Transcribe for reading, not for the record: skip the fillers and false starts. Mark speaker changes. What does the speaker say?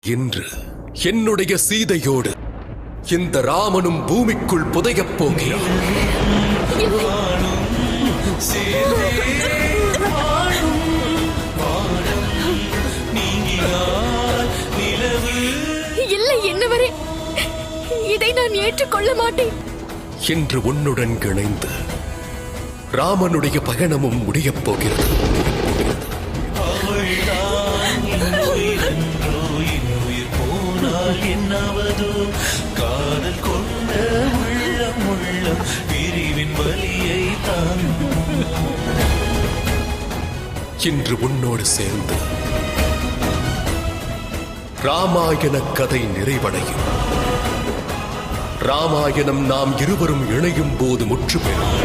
Speaker 1: இன்று என்னுடைய சீதையோடு இந்த ராமனும் பூமிக்குள் புதையப் போகிறான்.
Speaker 2: இல்லை, என்னவரே, இதை நான் ஏற்றுக்கொள்ள மாட்டேன்.
Speaker 1: இன்று உன்னுடன் இணைந்து ராமனுடைய பயணமும் முடியப் போகிறது.
Speaker 3: காதல் கொண்ட உள்ளம் உள்ளம் பிரிவின் வலியை
Speaker 1: இன்று உன்னோடு சேர்ந்து ராமாயண கதை நிறைவடையும். ராமாயணம் நாம் இருவரும் இணையும் போது முற்று பெறும்.